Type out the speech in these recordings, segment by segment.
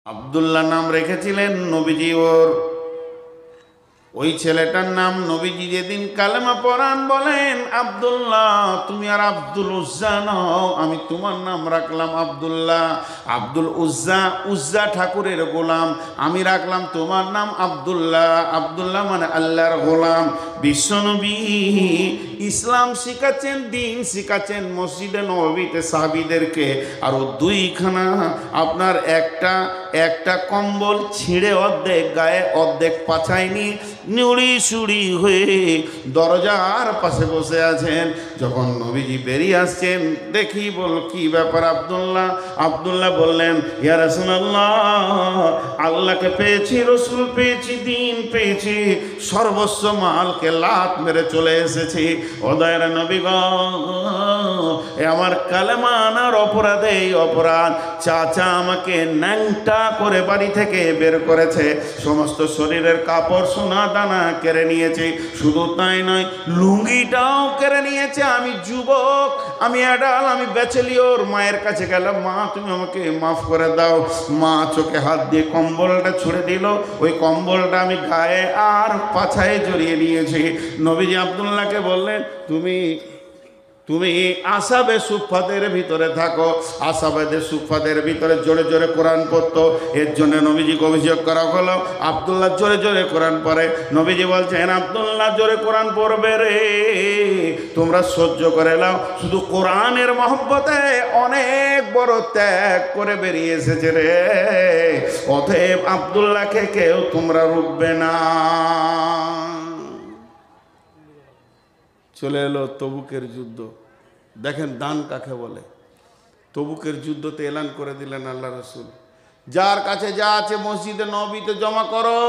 আব্দুল্লাহ নাম রেখেছিলেন নবীজি। ওর ওই ছেলেটার নাম নবীজি যেদিন কালেমা পড়ান বলেন, আব্দুল্লাহ তুমি আর আব্দুল উজ্জা নও, আমি তোমার নাম রাখলাম আব্দুল্লাহ। আব্দুল উজ্জা, উজ্জা ঠাকুরের গোলাম, আমি রাখলাম তোমার নাম আব্দুল্লাহ। আব্দুল্লাহ মানে আল্লাহর গোলাম। বিশ্বনবী ইসলাম শিখাচ্ছেন, দিন শিখাচ্ছেন মসজিদে নববীতে সাহাবীদেরকে। আর ও দুইখানা আপনার একটা কম্বল ছিঁড়ে অর্ধেক গায়ে অর্ধেক পাছায়নি, নুড়ি সুড়ি হয়ে দরজার পাশে বসে আছেন। যখন নবীজি বেরিয়ে আসছেন দেখি বল কি ব্যাপার আব্দুল্লাহ? আব্দুল্লাহ বললেন, ইয়া রাসূলুল্লাহ, আল্লাহকে পেয়েছি, রসুল পেয়েছি, দিন পেয়েছি, সর্বস্ব মালকে লাত মেরে চলে এসেছি। ও দয়ার নবী গো, আমার কালেমা আনার অপরাধে এই অপরাধ, চাচা আমাকে ন্যাংটা করে বাড়ি থেকে বের করেছে, সমস্ত শরীরের কাপড় সোনা দানা কেড়ে নিয়েছে, শুধু তাই নয় লুঙ্গিটাও কেড়ে নিয়েছে। আমি যুবক, আমি অ্যাডাল, আমি ব্যাচেলিয়র। মায়ের কাছে গেলাম, মা তুমি আমাকে মাফ করে দাও। মা চোখে হাত দিয়ে কম্বলটা ছুঁড়ে দিল, ওই কম্বলটা আমি গায়ে আর পাছায় জড়িয়ে নিয়েছি। নবীজি আব্দুল্লাহকে বললেন, তুমি আসাবে সুফাদের ভিতরে থাকো। আসাবেদের সুফাদের ভিতরে জোরে জোরে কোরআন পড়তো, এর জন্য নবীজিকে অভিযোগ করা হলো। আব্দুল্লাহ জোরে জোরে কোরআন পড়ে। নবীজি বলছেন, আব্দুল্লাহ জোরে কোরআন পড়বে রে, তোমরা সহ্য করে নাও। শুধু কোরআনের মহব্বতে অনেক বড় ত্যাগ করে বেরিয়ে এসেছে রে। অতএব আব্দুল্লাহকে কেউ তোমরা রুখবে না। চলে এলো তবুকের যুদ্ধ। দেখেন দান কাকে বলে। তবুকের যুদ্ধতে এলান করে দিলেন আল্লাহ রসুল, যার কাছে যা আছে মসজিদে নববীতে জমা করো।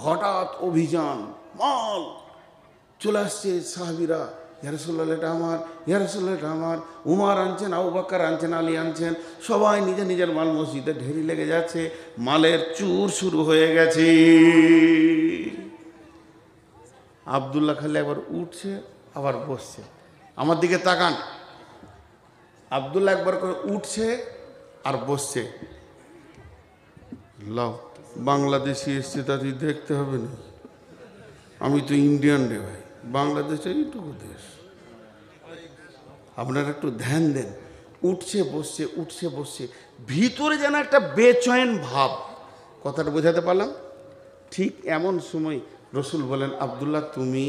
হঠাৎ অভিযান, মাল চলে আসছে। সাহাবীরা, ইয়া রাসূলুল্লাহ এটা আমার, ইয়া রাসূলুল্লাহ এটা আমার। উমর আনছেন, আবু বকর আনছেন, আলী আনছেন, সবাই নিজের নিজের মাল মসজিদে ঢেরি লেগে যাচ্ছে। মালের চুর শুরু হয়ে গেছে। আব্দুল্লাহ খালি একবার উঠছে আবার বসছে। আমার দিকে তাকান, আব্দুল্লাহ একবার করে উঠছে আর বসছে। লাও, বাংলাদেশি এসছে, তাদের দেখতে হবে না, আমি তো ইন্ডিয়ান রে ভাই, বাংলাদেশে এইটুকু দেশ, আপনারা একটু ধ্যান দেন। উঠছে বসছে, উঠছে বসছে, ভিতরে যেন একটা বেচৈন ভাব। কথাটা বোঝাতে পারলাম? ঠিক এমন সময় রসুল বলেন, আব্দুল্লাহ তুমি,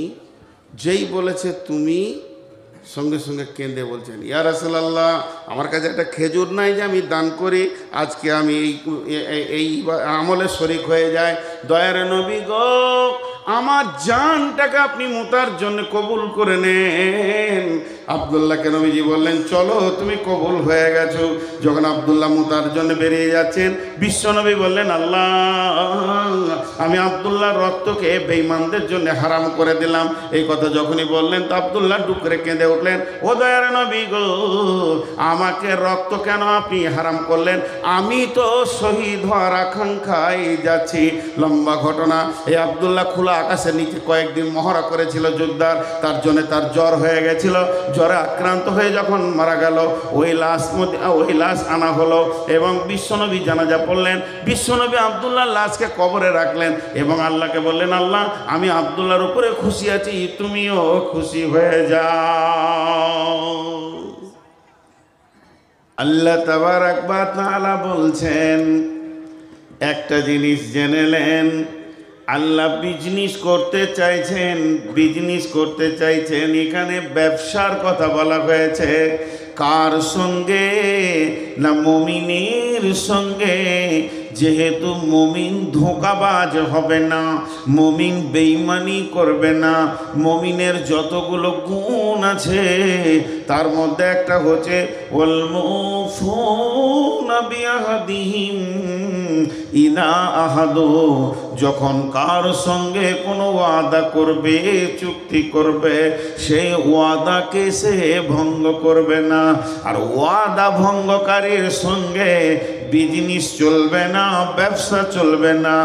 যেই বলেছে তুমি, সঙ্গে সঙ্গে কেঁদে বলছেন, ইয়া রাসূলুল্লাহ আমার কাছে একটা খেজুর নাই যে আমি দান করি, আজকে আমি এই আমলে শরীক হয়ে যায়। দয়ার নবী গো, আমার জানটাকে আপনি মুতার জন্য কবুল করে নেন। আব্দুল্লাহকে নবীজি বললেন, চলো তুমি কবুল হয়ে গেছো। যখন আব্দুল্লাহ মুতার জন্য বেরিয়ে যাচ্ছেন, বিশ্বনবী বললেন, আল্লাহ আমি আব্দুল্লাহর রক্তকে বেঈমানদের জন্য হারাম করে দিলাম। এই কথা যখনই বললেন তো আব্দুল্লাহ ডুকরে কেঁদে উঠলেন, ও দয়ার নবী গো, আমাকে রক্ত কেন আপনি হারাম করলেন? আমি তো শহীদ হওয়ার আকাঙ্ক্ষায় যাচ্ছি। লম্বা ঘটনা। এই আব্দুল্লাহ খোলা আকাশের নিচে কয়েকদিন মহড়া করেছিল যোদ্ধার, তার জন্য তার জ্বর হয়ে গেছিল। জ্বরে আক্রান্ত হয়ে যখন মারা গেল, ওই লাশ আনা হলো এবং বিশ্বনবী জানাজা পড়লেন। বিশ্বনবী আব্দুল্লাহর লাশকে কবরে রাখলেন এবং আল্লাহকে বললেন, আল্লাহ আমি আব্দুল্লাহর উপরে খুশি আছি, তুমিও খুশি হয়ে যাও। আল্লাহ তাবারাক ওয়া তাআলা বলছেন, একটা জিনিস জেনেলেন, আল্লাহ বিজনেস করতে চাইছেন। এখানে ব্যবসার কথা বলা হয়েছে। কার সঙ্গে? না মুমিনের সঙ্গে। যেহেতু মুমিন ধোঁকাবাজ হবে না, মুমিন বেঈমানি করবে না, মুমিনের যতগুলো গুণ আছে তার মধ্যে একটা হচ্ছে ওয়াল মুফুনা বিআহদিহিম ইযা আহাদু, যখন কার সঙ্গে কোনো ওয়াদা করবে, চুক্তি করবে, সেই ওয়াদাকে সে ভঙ্গ করবে না। আর ওয়াদা ভঙ্গকারীর সঙ্গে বিজনেস চলবে না, ব্যবসা চলবে না।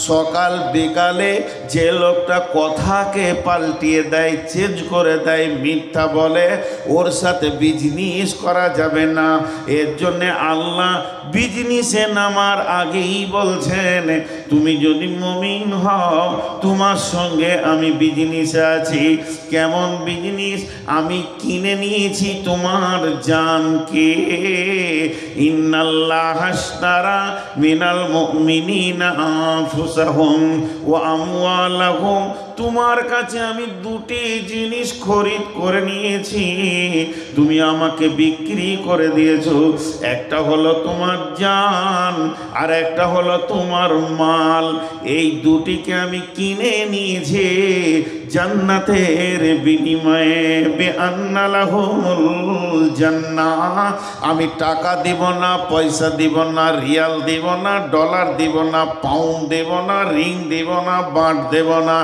সকাল বিকালে যে লোকটা কথাকে পাল্টিয়ে দেয়, চেঞ্জ করে দেয়, মিথ্যা বলে, ওর সাথে বিজনেস করা যাবে না। এর জন্যে আল্লাহ বিজনেসে নামার আগেই বলছেন তুমি যদি মুমিন হও তোমার সঙ্গে আমি বিজনেসে আছি। কেমন বিজনেস? আমি কিনে নিয়েছি তোমার জানকে। ইন্নাল্লাহ আশতারা মিনাল মুমিনিনা আনফুসাহুম ওয়া আমওয়ালাহুম, তোমার কাছে আমি দুটি জিনিস খরিদ করে নিয়েছি, তুমি আমাকে বিক্রি করে দিয়েছো। একটা হলো তোমার জান আর একটা হলো তোমার মাল। এই দুটিকে আমি কিনে নিয়েছি জান্নাতের বিনিময়ে। বিআন্না লাহুমুল জান্নাহ, আমি টাকা দিব না, পয়সা দিব না, রিয়াল দিব না, ডলার দিব না, পাউন্ড দেব না, রিং দেব না, বাঁট দেব না,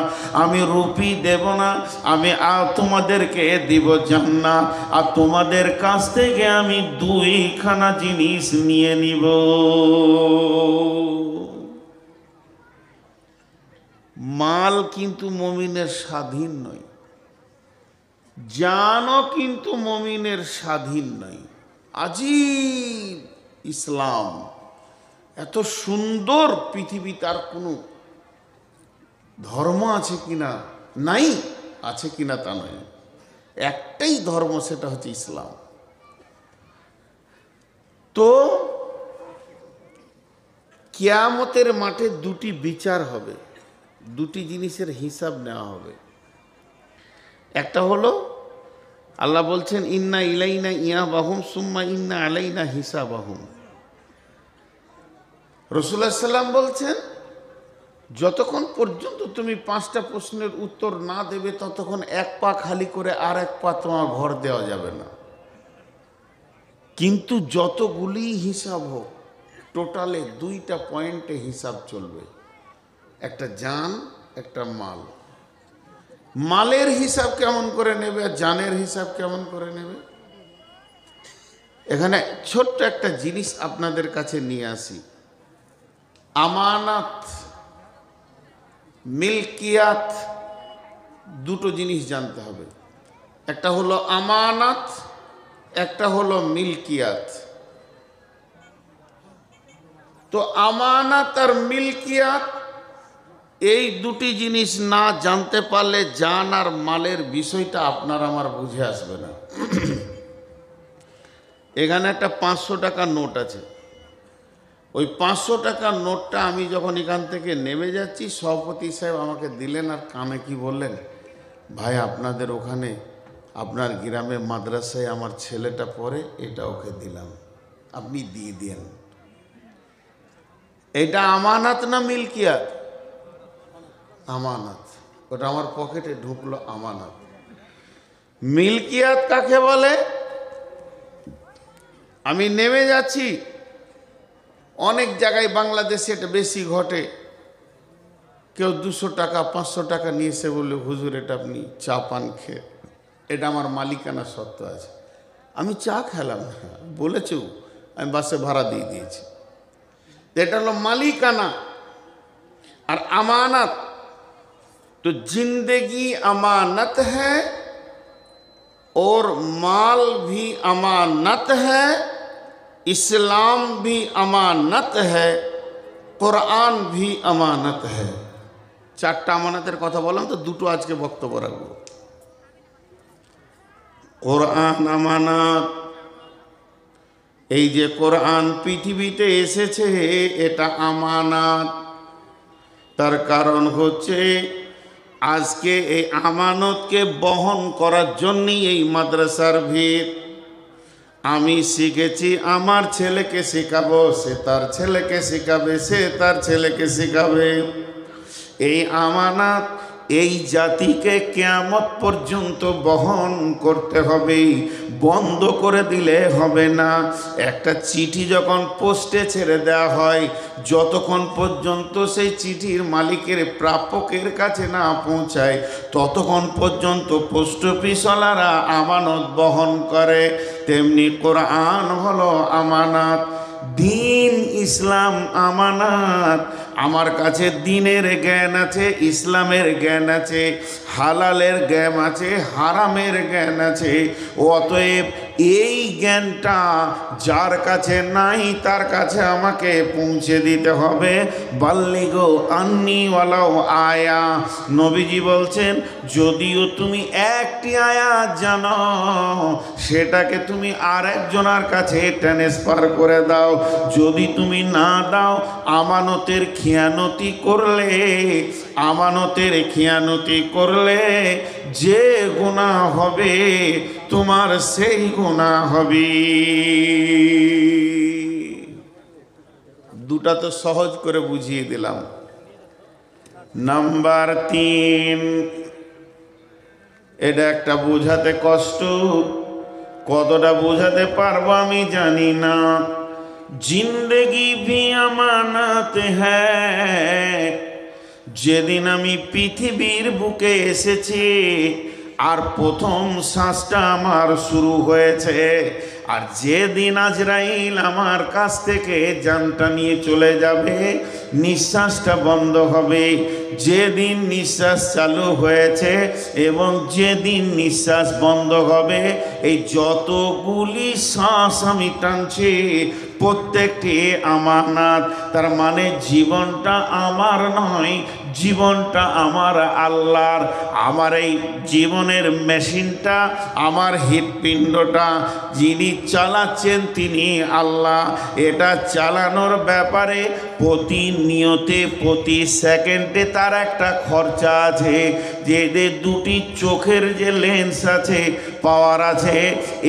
আমি রুপি দেব না, আমি তোমাদেরকে দিব জান্নাত। আর তোমাদের কাছ থেকে আমি দুইখানা জিনিস নিয়ে নিব। মাল কিন্তু মুমিনের স্বাধীন নয়, জানও কিন্তু মুমিনের স্বাধীন নয়। আজীব ইসলাম, এত সুন্দর পৃথিবীতে আর কোনো ধর্ম আছে কিনা? নাই, আছে কিনা তা নয়, একটাই ধর্ম, সেটা হচ্ছে ইসলাম। তো কিয়ামতের মাঠে দুটি বিচার হবে, দুটি জিনিসের হিসাব নেওয়া হবে। একটা হলো আল্লাহ বলছেন ইন্না ইলাইনা ইয়াবাহুম সুম্মা ইন্না আলাইনা হিসাবাহুম। রাসূলুল্লাহ সাল্লাম বলছেন যতক্ষণ পর্যন্ত তুমি 5টা প্রশ্নের উত্তর না দেবে ততক্ষণ এক পা খালি করে আর এক পা তোমার ঘর দেওয়া যাবে না। কিন্তু যতগুলি হিসাব হোক, টোটালে 2টা পয়েন্টে হিসাব চলবে, একটা জান একটা মাল। মালের হিসাব কেমন করে নেবে আর জানের হিসাব কেমন করে নেবে? এখানে ছোট্ট একটা জিনিস আপনাদের কাছে নিয়ে আসি। আমানত, মিলকিয়াত, দুটো জিনিস জানতে হবে। একটা হলো আমানত, একটা হলো মিলকিয়াত। তো আমানত আর মিলকিয়াত এই দুটি জিনিস না জানতে পারলে জান আর মালের বিষয়টা আপনার আমার বুঝে আসবে না। এখানে একটা 500 টাকার নোট আছে, ওই 500 টাকার নোটটা আমি যখন এখান থেকে নেমে যাচ্ছি সভাপতি সাহেব আমাকে দিলেন আর কানে কি বললেন, ভাই আপনাদের ওখানে আপনার গ্রামে মাদ্রাসায় আমার ছেলেটা পড়ে, এটা ওকে দিলাম, আপনি দিয়ে দেন। এটা আমানত না মিলকিয়াত? আমানত। ওটা আমার পকেটে ঢুকলো, আমানত। মিলকিয়াত কাকে বলে? আমি নেমে যাচ্ছি, অনেক জায়গায় বাংলাদেশে এটা বেশি ঘটে, কেউ 200 টাকা 500 টাকা নিয়েছে বলে হুজুর এটা আপনি চা পান খেয়ে, এটা আমার মালিকানা সত্ত্ব আছে। আমি চা খেলাম না, বলেছো, আমি বাসে ভাড়া দিয়ে দিয়েছি। এটা হলো মালিকানা। আর আমানত, तो जिंदगी अमानत है और माल भी अमानत है, इस्लाम भी अमानत है, कुरान भी अमानत है। 4টা আমানতের কথা বললাম, তো দুটো আজকে বক্তব্য রাখবো। কোরআন আমানত, এই যে কোরআন পৃথিবীতে এসেছে এটা আমানত। তার কারণ হচ্ছে আজকে এই আমানতকে বহন করার জন্যই এই মাদ্রাসার ভিত। আমি শিখেছি, আমার ছেলেকে শেখাবো, সে তার ছেলেকে শেখাবে, সে তার ছেলেকে শেখাবে। এই আমানত এই জাতিকে কিয়ামত পর্যন্ত বহন করতে হবে, বন্ধ করে দিলে হবে না। একটা চিঠি যখন পোস্টে ছেড়ে দেওয়া হয়, যতক্ষণ পর্যন্ত সেই চিঠির মালিকের প্রাপকের কাছে না পৌঁছায় ততক্ষণ পর্যন্ত পোস্ট অফিসওয়ালারা আমানত বহন করে। তেমনি কোরআন হলো আমানত, দিন ইসলাম আমানত। আমার কাছে দিনের জ্ঞান আছে, ইসলামের জ্ঞান আছে, হালালের জ্ঞান আছে, হারামের জ্ঞান আছে। অতএব এই জ্ঞানটা যার কাছে নাই তার কাছে আমাকে পৌঁছে দিতে হবে। বাল্লিগো আন্নি ওয়ালাও আয়া। নবীজি বলছেন যদিও তুমি একটি আয়াত জানো সেটাকে তুমি আরেকজনের কাছে ট্রান্সফার করে দাও। যদি তুমি না দাও আমানতের খিয়ানতি করলে, আমানতের খিয়ানতি করলে যে গুনাহ হবে তোমার সেই গুনাহ হবে। দুটা তো সহজ করে বুঝিয়ে দিলাম। নাম্বার 3, এটা একটা বোঝাতে কষ্ট, কতটা বোঝাতে পারবো আমি জানি না। জিন্দেগি ভি আমানত হ্যায়। যেদিন আমি পৃথিবীর বুকে এসেছি আর প্রথম শ্বাসটা আমার শুরু হয়েছে, আর যেদিন আজরাইল আমার কাছ থেকে জানটা নিয়ে চলে যাবে, নিঃশ্বাসটা বন্ধ হবে, যেদিন নিঃশ্বাস চালু হয়েছে এবং যেদিন নিঃশ্বাস বন্ধ হবে, এই যতগুলি শ্বাস আমি টানছি প্রত্যেকটি আমানত। তার মানে জীবনটা আমার নয়, জীবনটা আমার আল্লাহর। আমার এই জীবনের মেশিনটা, আমার হৃৎপিণ্ডটা যিনি চালাচ্ছেন তিনি আল্লাহ। এটা চালানোর ব্যাপারে প্রতিনিয়তে প্রতি সেকেন্ডে তার একটা খরচা আছে। যে দুটি চোখের যে লেন্স আছে, পাওয়ার আছে,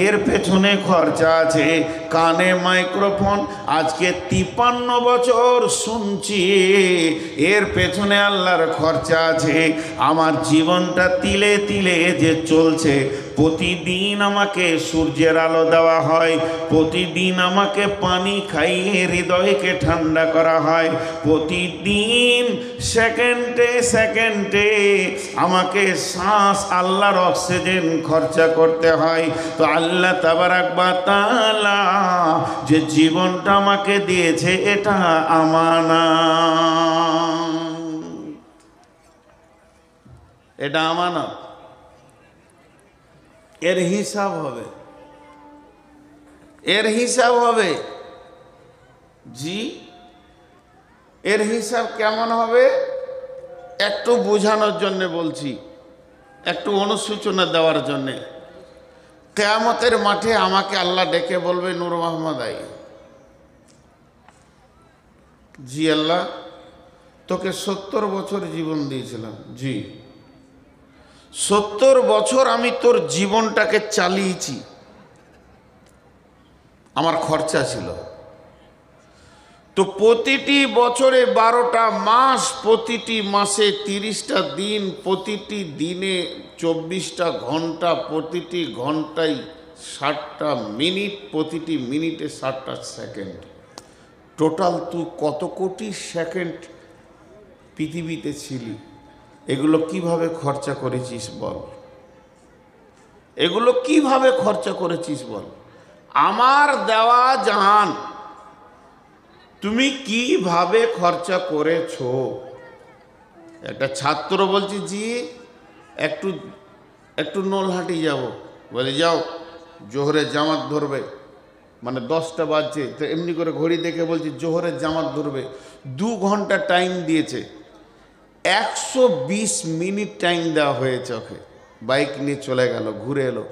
এর পেছনে খরচা আছে। কানে মাইক্রোফোন, আজকে 53 বছর শুনছি, এর পেছনে আল্লাহর খরচা আছে। আমার জীবনটা তিলে তিলে যে চলছে, প্রতিদিন আমাকে সূর্যের আলো দেওয়া হয়, প্রতিদিন আমাকে পানি খাইয়ে হৃদয়কে ঠান্ডা করা হয়, প্রতিদিন সেকেন্ডে সেকেন্ডে আমাকে শ্বাস আল্লাহর অক্সিজেন খরচা করতে হয়। তো আল্লাহ তাবারাক ওয়া তাআলা যে জীবনটা আমাকে দিয়েছে এটা আমানত, এটা আমানত। এর হিসাব হবে, এর হিসাব হবে। জি, এর হিসাব কেমন হবে একটু বোঝানোর জন্য বলছি, একটু অনুসূচনা দেওয়ার জন্যে। কিয়ামতের মাঠে আমাকে আল্লাহ ডেকে বলবে, নূর মোহাম্মদ আই, জি আল্লাহ তোকে 70 বছর জীবন দিয়েছিলাম। জি, 70 বছর আমি তোর জীবনটাকে চালিয়েছি, আমার খরচা ছিল। তো প্রতিটি বছরে 12টা মাস, প্রতিটি মাসে 30টা দিন, প্রতিটি দিনে 24টা ঘন্টা, প্রতিটি ঘন্টায় 60টা মিনিট, প্রতিটি মিনিটে 60টা সেকেন্ড। টোটাল তুই কত কোটি সেকেন্ড পৃথিবীতে ছিলি? এগুলো কিভাবে খরচা করেছিস বল? এগুলো কিভাবে খরচা করেছিস বল? আমার দেওয়া জান তুমি কিভাবে খরচা করেছো? একটা ছাত্র বলছি, জি একটু নলহাটি যাব। বলে যাও, জোহরের জামাত ধরবে, মানে 10টা বাজছে, তো এমনি করে ঘড়ি দেখে বলছি জোহরের জামাত ধরবে। 2 ঘন্টা টাইম দিয়েছে, 120 মিনিট টাইম দেওয়া হয়েছে ওকে। বাইক নিয়ে চলে গেল, ঘুরে এলো,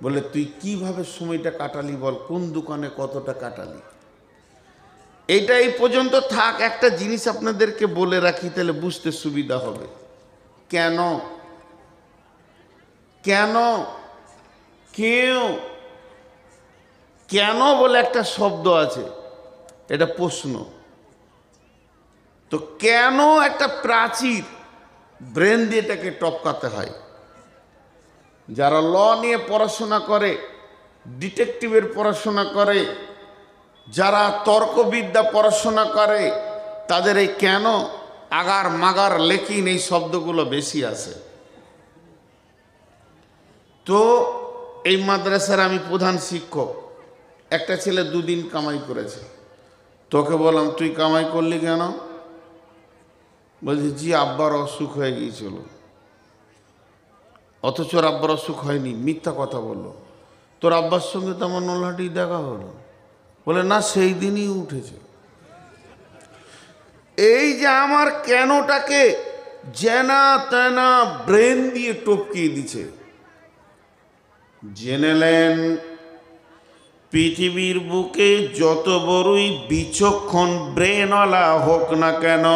বলে তুই কিভাবে সময়টা কাটালি বল, কোন দোকানে কতটা কাটালি? এইটা এই পর্যন্ত থাক। একটা জিনিস আপনাদেরকে বলে রাখি, তাহলে বুঝতে সুবিধা হবে। কেন কেন কেউ কেন বলে একটা শব্দ আছে, এটা প্রশ্ন। তো কেন একটা প্রাচীর, ব্রেন দিয়ে এটাকে টপকাতে হয়। যারা ল নিয়ে পড়াশোনা করে, ডিটেকটিভের পড়াশোনা করে, যারা তর্কবিদ্যা পড়াশোনা করে, তাদের এই কেন, আগার মাগার লেকিন এই শব্দগুলো বেশি আসে। তো এই মাদ্রাসার আমি প্রধান শিক্ষক। একটা ছেলে 2 দিন কামাই করেছে, তোকে বললাম তুই কামাই করলি কেন? বলছি জি আব্বার অসুখ হয়ে গিয়েছিল। অথচ আব্বার অসুখ হয়নি, মিথ্যা কথা বললো। তোর আব্বার সঙ্গে তো আমার নলহাটি দেখা হলো। বলে না, সেই দিনই উঠেছে। এই যে আমার কেনটাকে জেনা তেনা ব্রেন দিয়ে টপকিয়ে দিছে। জেনেলেন পৃথিবীর বুকে যত বড়ই বিচক্ষণ ব্রেনওয়ালা হোক না কেন,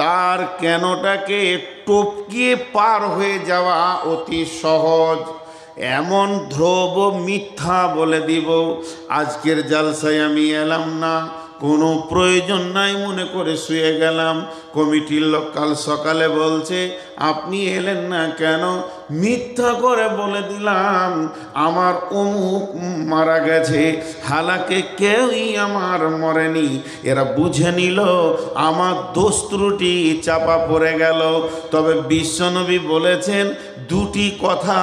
তার কেনটাকে টপকিয়ে পার হয়ে যাওয়া অতি সহজ। এমন ধ্রুব মিথ্যা বলে দিব, আজকের জালসায় আমি এলাম না, কোনো প্রয়োজন নাই মনে করে শুয়ে গেলাম। কমিটির লোক কাল সকালে বলছে আপনি এলেন না কেন? মিথ্যা করে বলে দিলাম আমার অমুক মারা গেছে, হালাকে কেউই আমার মরেনি। এরা বুঝে নিল আমার দোষ ত্রুটি চাপা পড়ে গেল। তবে বিশ্বনবী বলেছেন দুটি কথা,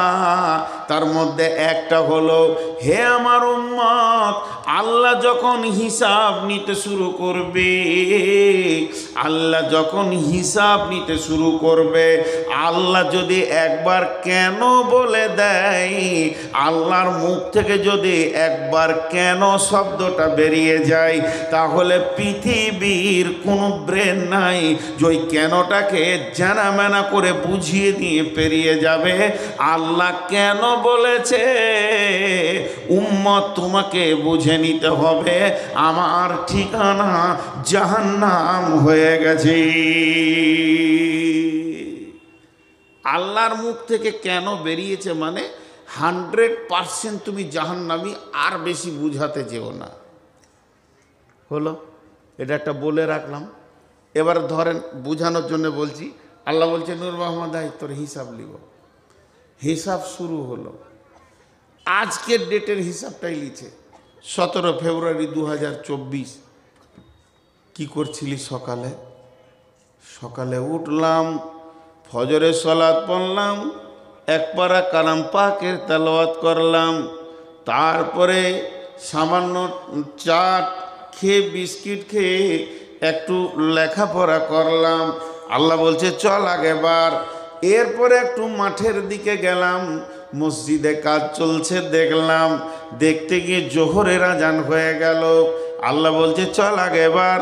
তার মধ্যে একটা হলো, হে আমার উম্মত, আল্লাহ যখন হিসাব নিতে শুরু করবে, আল্লাহ যখন হিসাব নিতে শুরু করবে, আল্লাহ যদি একবার কেন বলে দেয়, আল্লাহর মুখ থেকে যদি একবার কেন শব্দটা বেরিয়ে যায়, তাহলে পৃথিবীর কোনো ব্রেন নাই যে ওই কেনটাকে জানা মেনা করে বুঝিয়ে দিয়ে পেরিয়ে যাবে। আল্লাহ কেন বলেছে, উম্মত তোমাকে বুঝে নিতে হবে আমার ঠিকানা জাহান্নাম হয়ে গেছে। আল্লাহর মুখ থেকে কেন বেরিয়েছে মানে 100% তুমি জাহান্নামী, আর বেশি বুঝাতে যেও না। হলো, এটা একটা বলে রাখলাম। এবার ধরেন বুঝানোর জন্য বলছি, আল্লাহ বলছে নূর মোহাম্মদ তোর হিসাব লিব। হিসাব শুরু হলো, আজকের ডেটের হিসাবটাই লিছে 17 ফেব্রুয়ারি 2024। কি করছিলি? সকালে সকালে উঠলাম, ফজরের সালাত পড়লাম, এক পারা কালাম পাকের তেলাওয়াত করলাম, তারপরে সামান্য চাট খেয়ে বিস্কিট খেয়ে একটু লেখাপড়া করলাম। আল্লাহ বলছে চল আগেবার। এরপরে একটু মাঠের দিকে গেলাম, মসজিদে কাজ চলছে দেখলাম, দেখতে গিয়ে জোহরের আজান হয়ে গেল। আল্লাহ বলছে চল আগেবার।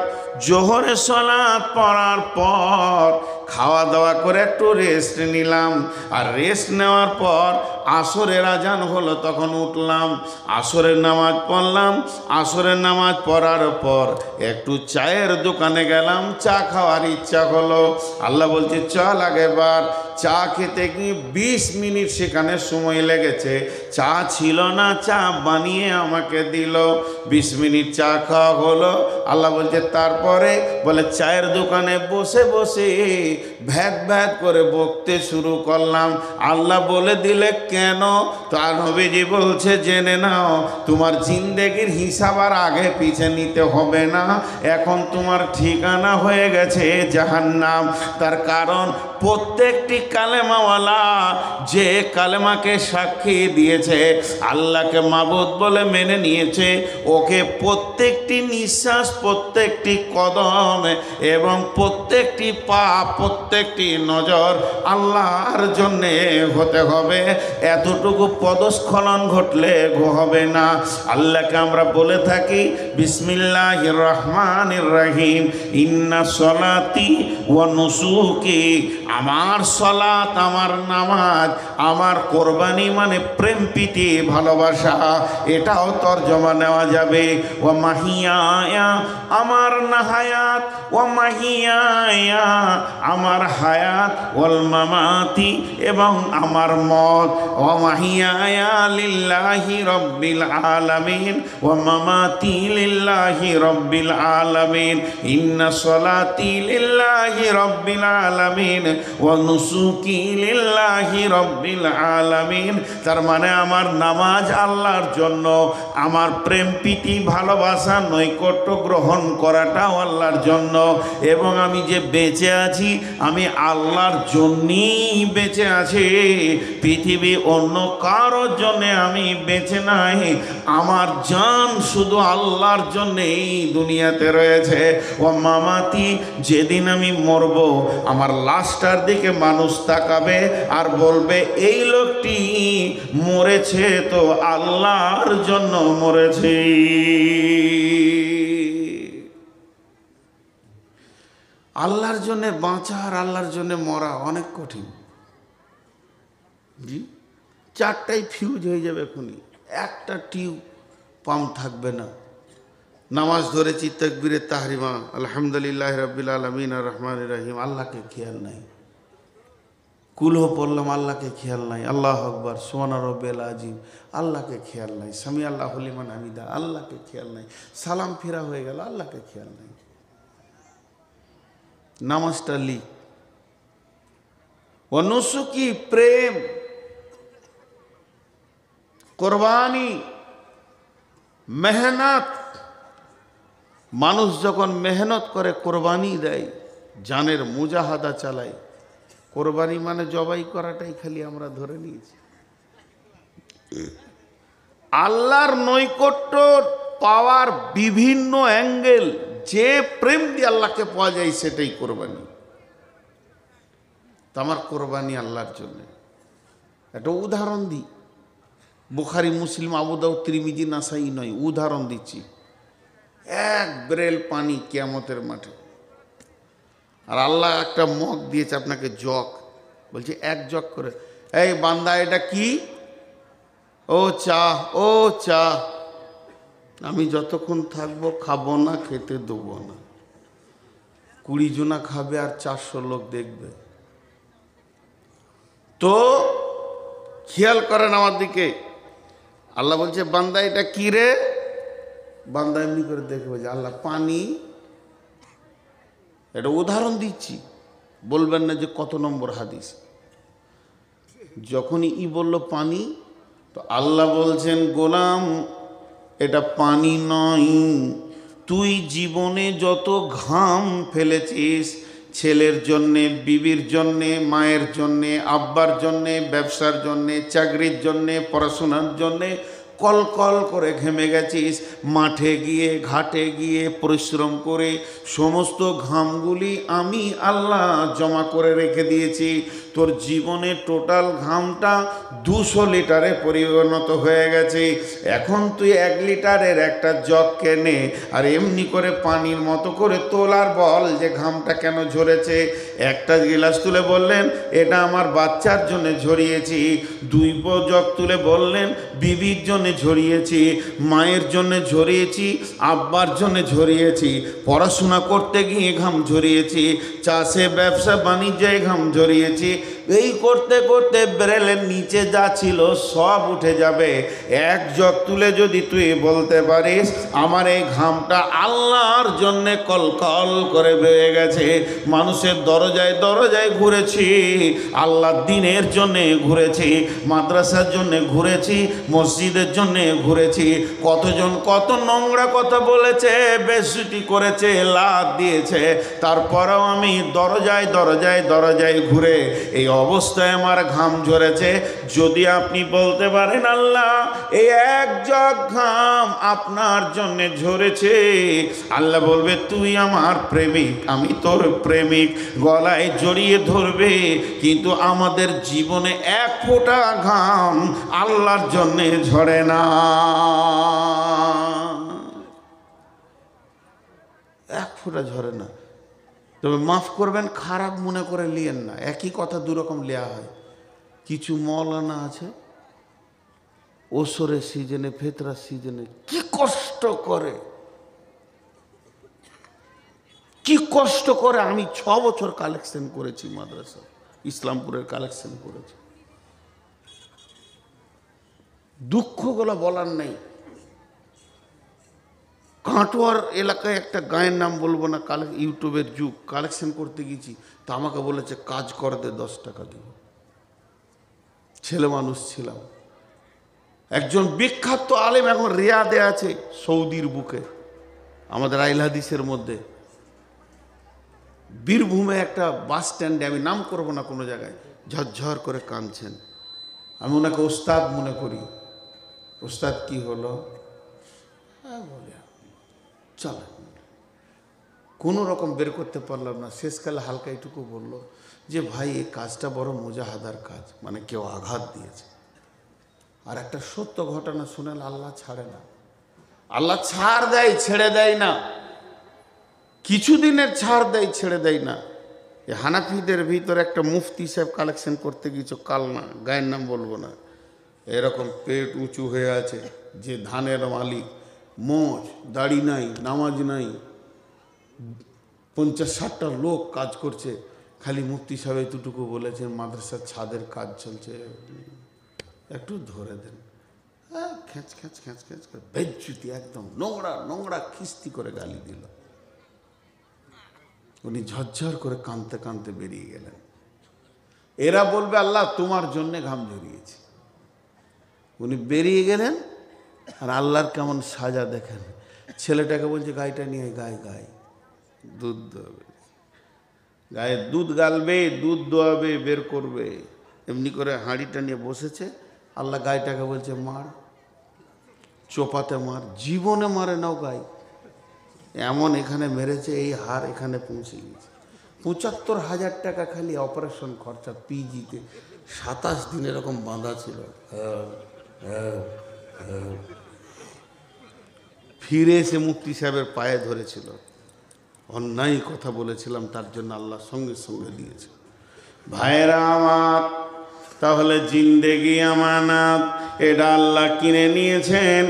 জোহরের সালাত পড়ার পর খাওয়া দাওয়া করে একটু রেস্ট নিলাম, আর রেস্ট নেওয়ার পর আসরের আজান হলো, তখন উঠলাম, আসরের নামাজ পড়লাম। আসরের নামাজ পড়ার পর একটু চায়ের দোকানে গেলাম, চা খাওয়ার ইচ্ছা হলো। আল্লাহ বলছে চল আগেবার। চা খেতে গিয়ে 20 মিনিট সেখানে সময় লেগেছে। চা ছিল না, চা বানিয়ে আমাকে দিল। 20 মিনিট চা খাওয়া হলো। আল্লাহ বলছে তারপরে, বলে চায়ের দোকানে বসে বসে ভ্যাদ ভ্যাদ করে বকতে শুরু করলাম। আল্লাহ বলে দিলে কেন? তার নবীজি বলছে জেনে নাও, তোমার জিন্দেগির হিসাব আর আগে পিছে নিতে হবে না, এখন তোমার ঠিকানা হয়ে গেছে জাহান্নাম। তার কারণ প্রত্যেকটি কালেমাওয়ালা যে কালেমাকে সাক্ষী দিয়েছে, আল্লাহকে মাবুদ বলে মেনে নিয়েছে, ওকে প্রত্যেকটি নিঃশ্বাস, প্রত্যেকটি কদম এবং প্রত্যেকটি পা, প্রত্যেকটি নজর আল্লাহর জন্যে হতে হবে। এতটুকু পদস্খলন ঘটলে হবে না। আল্লাহকে আমরা বলে থাকি বিসমিল্লাহির রহমানির রহিম, ইন্না সলাতি ওয়া নুসুকি, আমার সলাত, আমার নামাজ, আমার কোরবানি মানে প্রেম প্রীতি ভালোবাসা, এটাও তর্জমা নেওয়া যাবে। ওয়া মাহিয়ায়া, আমার নাহায়াত, ওয়া মাহিয়ায়া, আমার হায়াত, ওয়াল মামাতি, এবং আমার মত। ওয়া মাহিয়ায়া লিল্লাহি রাব্বিল আলামিন ওয়া মামাতি লিল্লাহি রাব্বিল আলামিন, ইন্না সলাতি লিল্লাহি রাব্বিল আলামিন ওয়া নুসুকি লিল্লাহি রাব্বিল আলামিন। তার মানে আমার নামাজ আল্লাহর জন্য, আমার প্রেম প্রীতি ভালোবাসা নৈকট্য গ্রহণ করাটা এটাও আল্লাহর জন্য, এবং আমি যে বেঁচে আছি আমি আল্লাহর জন্যই বেঁচে আছি। পৃথিবী অন্য কারোর জন্যে আমি বেঁচে নাই, আমার জান শুধু আল্লাহর জন্যেই দুনিয়াতে রয়েছে। ও মামাতি, যেদিন আমি মরব আমার লাশটার দিকে মানুষ তাকাবে আর বলবে এই লোকটি মরেছে তো আল্লাহর জন্য মরেছে। আল্লাহর জন্য বাঁচা আর আল্লাহর জন্য মরা অনেক কঠিন। জি, চারটাই ফিউজ হয়ে যাবে এখনই, একটা টিউব পাম্প থাকবে না। নামাজ ধরেছি তাকবীরে তাহরিমা, আলহামদুলিল্লাহ রাব্বিল আলামিন আর রহমানির রহিম, আল্লাহকে খেয়াল নাই। কুলহ পড়লাম, আল্লাহকে খেয়াল নাই। আল্লাহু আকবার, সুবহানা রাব্বিল আযীম, আল্লাহকে খেয়াল নাই। সামি আল্লাহু লিমান হামিদা, আল্লাহকে খেয়াল নাই। সালাম ফিরা হয়ে গেল, আল্লাহকে খেয়াল নাই। নামাজটা লিখ। অনুসুকি, প্রেম, কোরবানি, মেহনত। মানুষ যখন মেহনত করে কোরবানি দেয়, জানের মুজাহাদা চালায়। কোরবানি মানে জবাই করাটাই খালি আমরা ধরে নিয়েছি। আল্লাহর নৈকট্য পাওয়ার বিভিন্ন অ্যাঙ্গেল, যে প্রেম দিয়ে আল্লাহকে পাওয়া যায় সেটাই কোরবানি। আমার কোরবানি আল্লাহর জন্য। একটা উদাহরণ দিই, বুখারী, মুসলিম, আবু দাউদ, তিরমিজি, নাসাই নয়, উদাহরণ দিচ্ছি। এক ব্রেল পানি কিয়ামতের মাঠে, আর আল্লাহ একটা মগ দিয়েছে আপনাকে, জগ, বলছে এক জগ করে, এই বান্দা এটা কি? ও চা, ও চা। আমি যতক্ষণ থাকবো খাবো না, খেতে দেবো না। 20 জনা খাবে আর 400 লোক দেখবে। তো খেয়াল করেন আমার দিকে। আল্লাহ বলছে বান্দা এটা কি রে? বান্দা এমনি করে দেখবে যে আল্লাহ পানি। এটা উদাহরণ দিচ্ছি, বলবেন না যে কত নম্বর হাদিস। যখনই বলল পানি, তো আল্লাহ বলছেন গোলাম এটা পানি নয়, তুই জীবনে যত ঘাম ফেলেছিস, ছেলের জন্যে, বিবির জন্যে, মায়ের জন্যে, আব্বার জন্যে, ব্যবসার জন্যে, চাকরির জন্যে, পড়াশোনার জন্যে কল কল করে ঘেমে গেছিস, মাঠে গিয়ে ঘাটে গিয়ে পরিশ্রম করে সমস্ত ঘামগুলি আমি আল্লাহ জমা করে রেখে দিয়েছি। তোর জীবনে টোটাল ঘামটা 200 লিটারে পরিণত হয়ে গেছে। এখন তুই 1 লিটারের একটা জগ কেনে আর এমনি করে পানির মতো করে তোলার বল যে ঘামটা কেন ঝরেছে। একটা গিলাস তুলে বললেন এটা আমার বাচ্চার জন্য ঝরিয়েছি, 2 জগ তুলে বললেন বিবির জন্য ঝরিয়েছি, মায়ের জন্য ঝরিয়েছি, আব্বার জন্য ঝরিয়েছি, পড়াশোনা করতে গিয়ে ঘাম ঝরিয়েছি, চাষে ব্যবসা বাণিজ্যে ঘাম ঝরিয়েছি। এই করতে করতে ব্রেলের নিচে যা ছিল সব উঠে যাবে। এক জগ তুলে যদি তুই বলতে পারিস আমার এই ঘামটা আল্লাহর জন্যে কলকল করে বেয়ে গেছে, মানুষের দরজায় দরজায় ঘুরেছি, আল্লাহর দ্বীনের জন্যে ঘুরেছি, মাদ্রাসার জন্যে ঘুরেছি, মসজিদের জন্যে ঘুরেছি, কতজন কত নোংরা কথা বলেছে, বেইজ্জতি করেছে, লাত দিয়েছে, তারপরেও আমি দরজায় দরজায় দরজায় ঘুরে এই অবস্থায় আমার ঘাম ঝরেছে। যদি আপনি বলতে পারেন আল্লাহ এই এক জগ ঘাম আপনার জন্য ঝরেছে, আল্লাহ বলবে তুই আমার প্রেমিক, আমি তোর প্রেমিক, গলায় জড়িয়ে ধরবে। কিন্তু আমাদের জীবনে 1 ফোঁটা ঘাম আল্লাহর জন্য ঝরে না, 1 ফোঁটা ঝরে না। তবে মাফ করবেন, খারাপ মনে করে লিয়েন না, একই কথা দুরকম লেয়া হয়। কিছু মৌলানা আছে ওসরের সিজনে, ফেতরার সিজনে কি কষ্ট করে, কি কষ্ট করে। আমি 6 বছর কালেকশন করেছি, মাদ্রাসা ইসলামপুরের কালেকশন করেছি। দুঃখগুলো বলার নেই। কাটোয়ার এলাকায় একটা গায়ের নাম বলবো না, ইউটিউবের যুগ, কালেকশন করতে গেছি, তা আমাকে বলেছে কাজ করতে 10 টাকা দিব। ছেলে মানুষ ছিলাম। একজন বিখ্যাত আলেম এখন রিয়াদে আছে, সৌদির বুকে, আমাদের আইল হাদিসের মধ্যে, বীরভূমে একটা বাস স্ট্যান্ডে, আমি নাম করব না কোনো জায়গায়, ঝরঝর করে কাঁদছেন। আমি ওনাকে ওস্তাদ মনে করি। ওস্তাদ কি হলো? বলে চল, কোনো রকম বের করতে পারলাম না। শেষকালে হালকা এইটুকু বললো যে ভাই এই কাজটা বড় মুজাহাদার কাজ, মানে কেউ আঘাত দিয়েছে। আর একটা সত্য ঘটনা শুনেন, আল্লাহ ছাড়ে না। আল্লাহ ছাড় দেয়, ছেড়ে দেয় না। কিছুদিনের ছাড় দেয়, ছেড়ে দেয় না। এই হানাফিদের ভিতরে একটা মুফতি সাহেব কালেকশন করতে গিয়েছ, কালনা, গায়ের নাম বলবো না, এরকম পেট উঁচু হয়ে আছে, যে ধানের মালিক, মোজ দাড়ি নাই, নামাজ নাই, 50-60টা লোক কাজ করছে। খালি মুফতি সাহেব এতটুকু বলেছেন, মাদ্রাসার ছাদের কাজ চলছে, একটু ধরে দেন। খ্যাঁচ খ্যাঁচ খ্যাঁচ খ্যাঁচ করে বেজ্জুতি, একদম নোংরা নোংরা খিস্তি করে গালি দিল। উনি ঝরঝর করে কাঁদতে কাঁদতে বেরিয়ে গেলেন। এরা বলবে আল্লাহ তোমার জন্যে ঘাম ঝরিয়েছে। উনি বেরিয়ে গেলেন, আর আল্লাহর কেমন সাজা দেখেন। ছেলেটাকে বলছে গাইটা নিয়ে গায়ে গায়ে দুধ দোয়াবে, গায়ে দুধ গালবে, দুধ দোয়াবে, বের করবে। এমনি করে হাঁড়িটা নিয়ে বসেছে। আল্লাহ গাইটাকে বলছে মার, চোপাতে মার। জীবনে মারে নাও গাই, এমন এখানে মেরেছে, এই হার এখানে পৌঁছে গেছে। ৭৫,০০০ টাকা খালি অপারেশন খরচা, পিজিতে ২৭ দিন এরকম বাঁধা ছিল। ফিরে এসে মুফতি সাহেবের পায়ে ধরেছিল, অন্যায় কথা বলেছিলাম, তার জন্য আল্লাহ সঙ্গে সঙ্গে দিয়েছে। ভাইরা আমার, তাহলে জিন্দেগি আমানত, এটা আল্লাহ কিনে নিয়েছেন।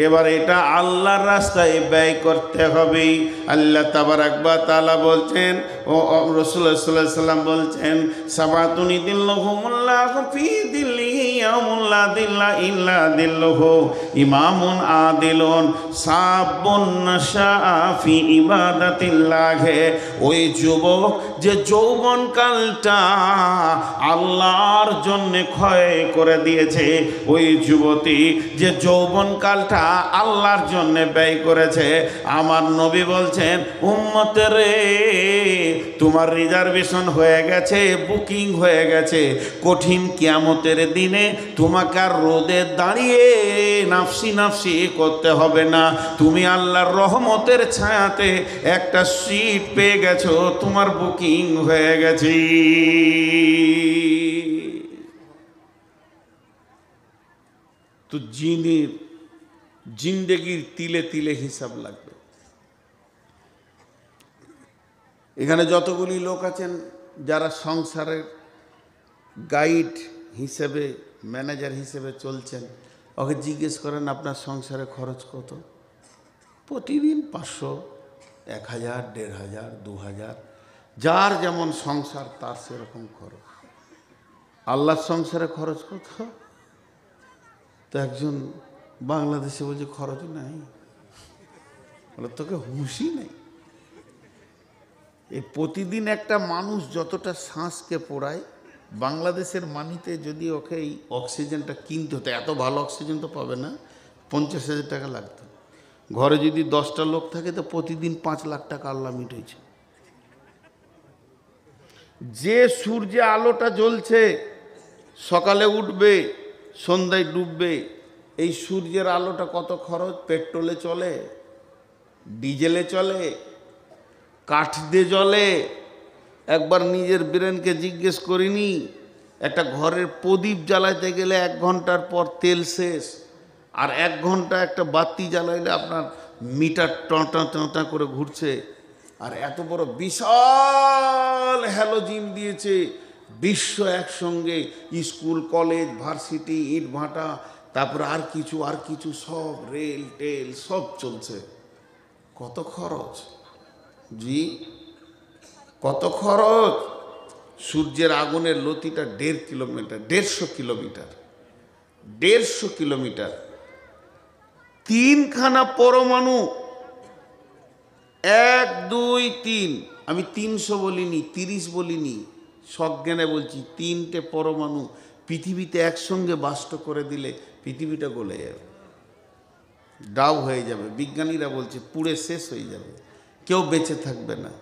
এবার এটা আল্লাহর রাস্তায় ব্যয় করতে হবে। আল্লাহ তাবারাক ওয়া তাআলা বলছেন, ও রাসূলুল্লাহ সাল্লাল্লাহু আলাইহি ওয়াসাল্লাম বলছেন, সাবাতুনি দিল্লাহুমুল্লাহু ফি দিল্লিহি ইয়াউমুল্লা দিল্লা ইল্লা দিল্লুহু, ইমামুন আদিলুন সাবুন নাশা ফি ইবাদাতিল্লাহ। ওই যুবক যে যৌবনকালটা আল্লাহর জন্য ক্ষয় করে দিয়েছে, ওই যুবতী যে যৌবনকালটা আল্লাহর জন্য ব্যয় করেছে, আমার নবী বলছেন উম্মতের রে, তোমার রিজার্ভেশন হয়ে গেছে, বুকিং হয়ে গেছে। কঠিন কিয়ামতের দিনে তোমাকে আর রোদে দাঁড়িয়ে নাফসি নাফসি করতে হবে না। তুমি আল্লাহর রহমতের ছায়াতে একটা সিট পেয়ে গেছো, তোমার বুকিং হয়ে গেছে। তো জিন্দেগির তিলে তিলে হিসাব লাগবে। এখানে যতগুলি লোক আছেন যারা সংসারের গাইড হিসেবে, ম্যানেজার হিসেবে চলছেন, ওকে জিজ্ঞেস করেন আপনার সংসারে খরচ কত? প্রতিদিন 500, 1000, 1500, 2000, যার যেমন সংসার তার সেরকম খরচ। আল্লাহর সংসারে খরচ কত? তো একজন বাংলাদেশে বলছে খরচ নাই, বলে তোকে হুঁশই নেই। এই প্রতিদিন একটা মানুষ যতটা শ্বাসকে পোড়ায়, বাংলাদেশের মাটিতে যদি ওকে এই অক্সিজেনটা কিনতে হতো, এত ভালো অক্সিজেন তো পাবে না, 50,000 টাকা লাগতো। ঘরে যদি 10টা লোক থাকে তো প্রতিদিন 5 লাখ টাকা আল্লাহ মিটেছে। যে সূর্যে আলোটা জ্বলছে, সকালে উঠবে, সন্ধ্যায় ডুববে, এই সূর্যের আলোটা কত খরচ? পেট্রোলে চলে, ডিজেলে চলে, কাঠ দিয়ে জ্বলে। একবার নিজের ব্রেনকে জিজ্ঞেস করিনি, একটা ঘরের প্রদীপ জ্বালাইতে গেলে 1 ঘন্টার পর তেল শেষ, আর 1 ঘন্টা একটা বাতি জ্বালাইলে আপনার মিটার টঁটা টঁটা করে ঘুরছে। আর এত বড় বিশাল হ্যালোজিন দিয়েছে, বিশ্ব একসঙ্গে, স্কুল কলেজ ভার্সিটি ইট ভাটা, তারপরে আর কিছু সব রেল টেল সব চলছে। কত খরচ? জি কত খরচ? সূর্যের আগুনের লতিটা 1.5 কিলোমিটার, 150 কিলোমিটার, 150 কিলোমিটার। 3খানা পরমাণু, 1, 2, 3, আমি 300 বলিনি, 30 বলিনি, সজ্ঞানে বলছি, 3টে পরমাণু পৃথিবীতে একসঙ্গে বাষ্ট করে দিলে পৃথিবীটা গলে যাবে, ডাউ হয়ে যাবে। বিজ্ঞানীরা বলছে পুড়ে শেষ হয়ে যাবে, কেউ বেঁচে থাকবে না।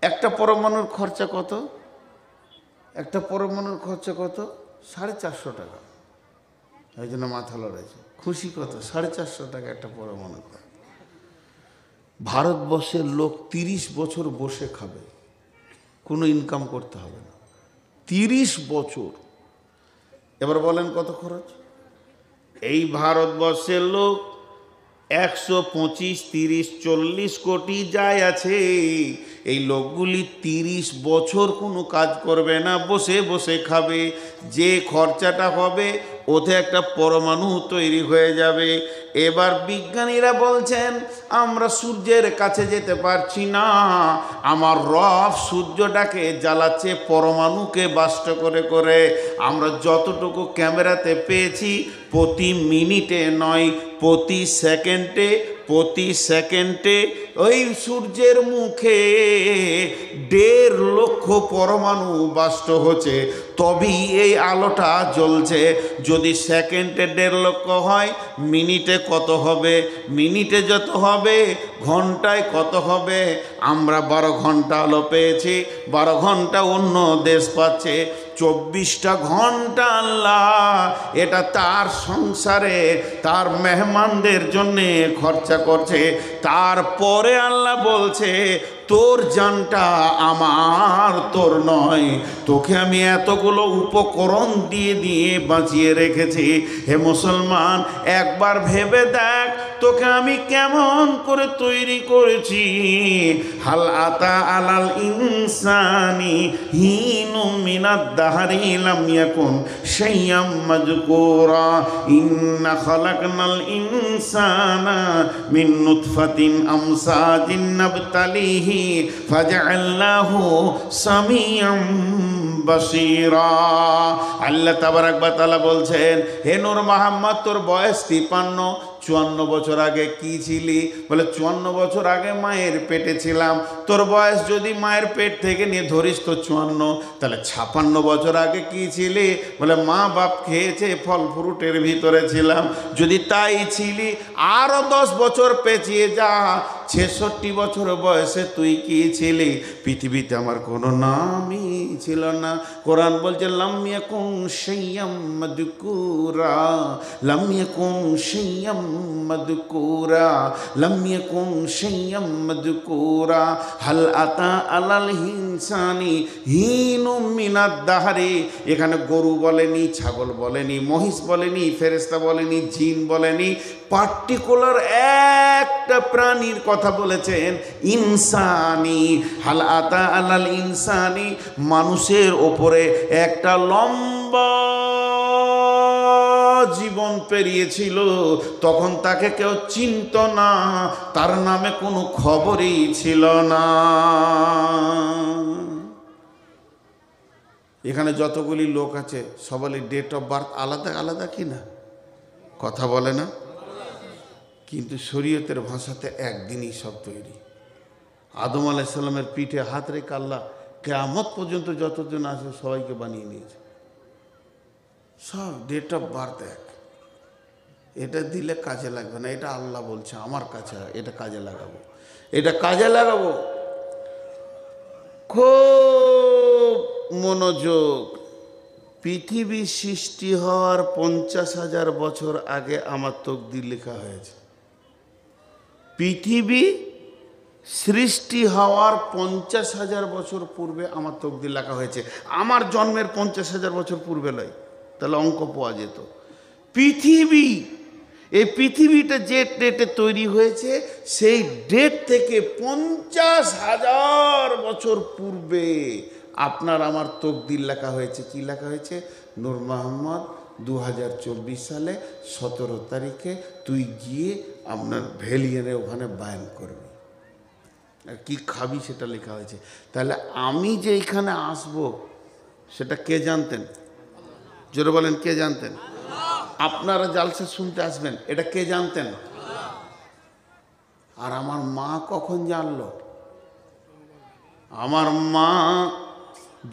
একটা পরমাণুর খরচা কত? একটা পরমাণুর খরচা কত? 450 টাকা। এই জন্য মাথা লড়াইছে। খুশি কত? 450 টাকা একটা পরমাণু। ভারতবর্ষের লোক 30 বছর বসে খাবে, কোনো ইনকাম করতে হবে না। 30 বছর। এবার বলেন কত খরচ? এই ভারতবর্ষের লোক 125, 30, 40 কোটি যায় আছে। এই লোকগুলি 30 বছর কোনো কাজ করবে না, বসে বসে খাবে। যে খরচাটা হবে ওতে একটা পরমাণু তৈরি হয়ে যাবে। এবার বিজ্ঞানীরা বলছেন আমরা সূর্যের কাছে যেতে পারছি না, আমার রব সূর্যটাকে জ্বালাচ্ছে পরমাণুকে বাষ্ট করে করে। আমরা যতটুকু ক্যামেরাতে পেয়েছি প্রতি মিনিটে নয়, প্রতি সেকেন্ডে, প্রতি সেকেন্ডে ওই সূর্যের মুখে 1.5 লক্ষ পরমাণু বাষ্ট হচ্ছে, তবেই এই আলোটা জ্বলছে। যদি সেকেন্ডে 1.5 লক্ষ হয়, মিনিটে কত হবে? মিনিটে যত হবে ঘন্টায় কত হবে? আমরা 12 ঘন্টা আলো পেয়েছি, 12 ঘন্টা অন্য দেশ পাচ্ছে। 24টা ঘন্টা আল্লাহ এটা তার সংসারে তার মেহমানদের জন্যে খরচা করছে। তারপরে আল্লাহ বলছে তোর জানটা আমার, তোর নয়। তোকে আমি এতগুলো উপকরণ দিয়ে দিয়ে বাঁচিয়ে রেখেছি। হে মুসলমান, একবার ভেবে দেখ তোকে আমি কেমন করে তৈরি করেছি। হাল আতা আলাল ইনসানি হিনুম মিনাদ দাহরি লাম ইয়াকুন শাইয়াম মাযকুরা ইন্না খালাকনাল ইনসানা মিন নুতফাতিন আমসাজিন নাবতালিহি ফাজআলনাহু সামিয়াম বাসীরা। আল্লাহ তাবারাক ওয়া তাআলা বলছেন, হে নূর মুহাম্মদ, তোর বয়স 53। 54 বছর আগে কি ছিলি? বলে 54 বছর আগে মায়ের পেটে ছিলাম। তোর বয়স যদি মায়ের পেট থেকে নিয়ে ধরিস তো 54, তাহলে 56 বছর আগে কি ছিলি? বলে মা বাপ খেয়েছে ফল ফ্রুটের ভিতরে ছিলাম। যদি তাই ছিলি আরও 10 বছর পেঁচিয়ে যা, 66 বছর বয়সে তুই কি ছিলি? পৃথিবীতে আমার কোনো নামই ছিল না। কোরআন বলছে লাম ইয়াকুন শাইয়াম মাযকুরা, লাম ইয়াকুন শাইয়াম মাযকুরা, লাম ইয়াকুন শাইয়াম মাযকুরা। হাল আতা আলাল ইনসানি হিনুম মিনাদ দাহরি। এখানে গরু বলেনি, ছাগল বলেনি, মহিষ বলেনি, ফেরেশতা বলেনি, জিন বলেনি, পার্টিকুলার একটা প্রাণীর কথা বলেছেন, ইনসানি। হাল আতা আলাল ইনসানি, মানুষের ওপরে একটা লম্বা জীবন পেরিয়েছিল। তখন তাকে কেউ চিনত না, তার নামে কোনো খবরই ছিল না। এখানে যতগুলি লোক আছে সবারই ডেট অফ বার্থ আলাদা আলাদা, কি না? কথা বলে না? কিন্তু শরীয়তের ভাষাতে একদিনই সব তৈরি। আদম আলাইহিস সালামের পিঠে হাত রেখে আল্লাহ কিয়ামত পর্যন্ত যতজন আছে সবাইকে বানিয়ে নিয়েছে। সব ডেট অফ বার্থ এক। এটা দিলে কাজে লাগবে না, এটা আল্লাহ বলছে আমার কাছে, এটা কাজে লাগাবো, এটা কাজে লাগাবো। খুব মনোযোগ। পৃথিবী সৃষ্টি হওয়ার 50,000 বছর আগে আমার তকদির লেখা হয়েছে। পৃথিবী সৃষ্টি হওয়ার 50,000 বছর পূর্বে আমার তকদির লেখা হয়েছে। আমার জন্মের 50,000 বছর পূর্বে নয়, তাহলে অঙ্ক পাওয়া যেত। পৃথিবী, এই পৃথিবীটা যে ডেটে তৈরি হয়েছে সেই ডেট থেকে 50,000 বছর পূর্বে আপনার আমার তকদির লেখা হয়েছে। কি লেখা হয়েছে? নূর মোহাম্মদ 2024 সালে 17 তারিখে তুই গিয়ে আপনার ভেলিয়ারে ওখানে বায়ান করবি, আর কি খাবি সেটা লেখা হয়েছে। তাহলে আমি যে এখানে আসব সেটা কে জানতেন? জোরে বলেন, কে জানতেন? আপনারা জালসা শুনতে আসবেন, এটা কে জানতেন? আর আমার মা কখন জানলো? আমার মা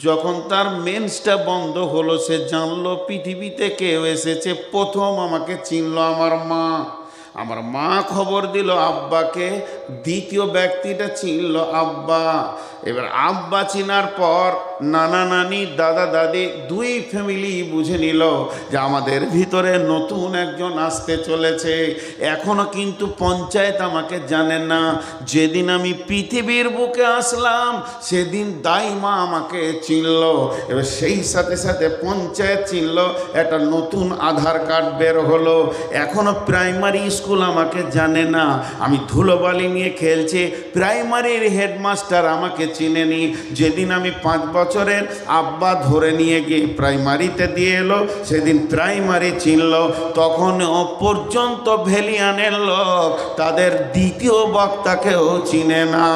যখন তার মেন্সটা বন্ধ হলো সে জানলো পৃথিবীতে কেউ এসেছে। প্রথম আমাকে চিনলো আমার মা। আমার মা খবর দিল আব্বাকে, দ্বিতীয় ব্যক্তিটা চিনল আব্বা। এবার আব্বা চিনার পর নানা নানি দাদা দাদি দুই ফ্যামিলি বুঝে নিল যে আমাদের ভিতরে নতুন একজন আসতে চলেছে। এখনো কিন্তু পঞ্চায়েত আমাকে জানে না। যেদিন আমি পৃথিবীর বুকে আসলাম সেদিন দাইমা আমাকে চিনল। এবার সেই সাথে সাথে পঞ্চায়েত চিনল, একটা নতুন আধার কার্ড বের হলো। এখনো প্রাইমারি স্কুল আমাকে জানে না, আমি ধুলোবালি নিয়ে খেলছি, প্রাইমারির হেডমাস্টার আমাকে চিনেনি। যেদিন আমি 5 বছরের আব্বা ধরে নিয়ে গিয়ে প্রাইমারিতে দিয়ে এলো, সেদিন প্রাইমারি চিনল। তখন পর্যন্ত ভ্যালিয়ানের লোক তাদের দ্বিতীয় বক্তাকেও চিনে না।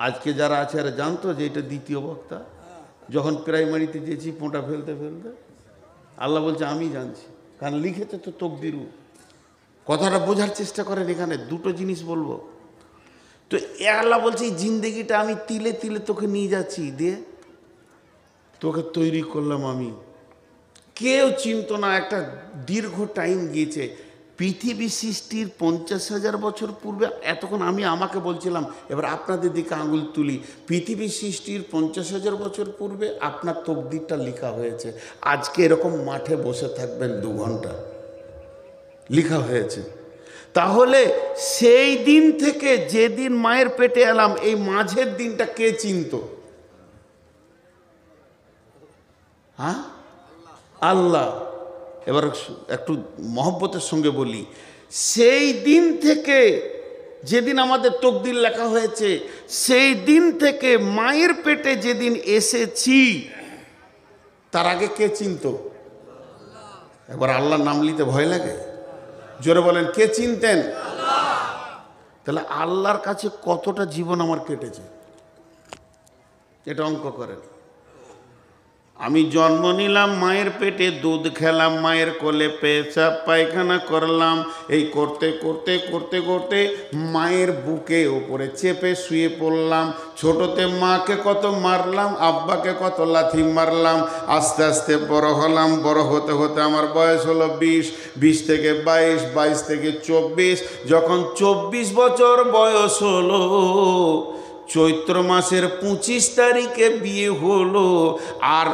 আজকে যারা আছে আর জানতো যে এটা দ্বিতীয় বক্তা? যখন প্রাইমারিতে যেছি পোঁটা ফেলতে ফেলতে আল্লাহ বলছে আমি জানছি, কারণ লিখেছে তো তকদিরু। কথাটা বোঝার চেষ্টা করেন। এখানে দুটো জিনিস বলবো। তো আল্লাহ বলছে এই জিন্দেগিটা আমি তিলে তিলে তোকে নিয়ে যাচ্ছি, দিয়ে তোকে তৈরি করলাম আমি। কেউ চিনত না, একটা দীর্ঘ টাইম গিয়েছে। পৃথিবী সৃষ্টির 50,000 বছর পূর্বে, এতক্ষণ আমি আমাকে বলছিলাম, এবার আপনাদের দিকে আঙুল তুলি। পৃথিবী সৃষ্টির 50,000 বছর পূর্বে আপনার তকদিরটা লেখা হয়েছে। আজকে এরকম মাঠে বসে থাকবেন 2 ঘন্টা, লেখা হয়েছে। তাহলে সেই দিন থেকে যেদিন মায়ের পেটে এলাম, এই মাঝের দিনটা কে চিনত? হ্যাঁ, আল্লাহ। এবার একটু মহব্বতের সঙ্গে বলি, সেই দিন থেকে যেদিন আমাদের তকদির লেখা হয়েছে, সেই দিন থেকে মায়ের পেটে যেদিন এসেছি, তার আগে কে চিনত? এবার আল্লাহর নাম নিতে ভয় লাগে? জোরে বলেন, কে চিনতেন? তাহলে আল্লাহর কাছে কতটা জীবন আমার কেটেছে, এটা অঙ্ক করেন। আমি জন্ম নিলাম মায়ের পেটে, দুধ খেলাম মায়ের কোলে, পেশাব পায়খানা করলাম, এই করতে করতে করতে করতে মায়ের বুকে উপরে চেপে শুয়ে পড়লাম। ছোটতে মাকে কত মারলাম, আব্বাকে কত লাথি মারলাম। আস্তে আস্তে বড় হলাম, বড় হতে হতে আমার বয়স হলো 20, 20 থেকে 22, 22 থেকে 24। যখন 24 বছর বয়স হলো, চৈত্র মাসের 25 তারিখে বিয়ে হলো, আর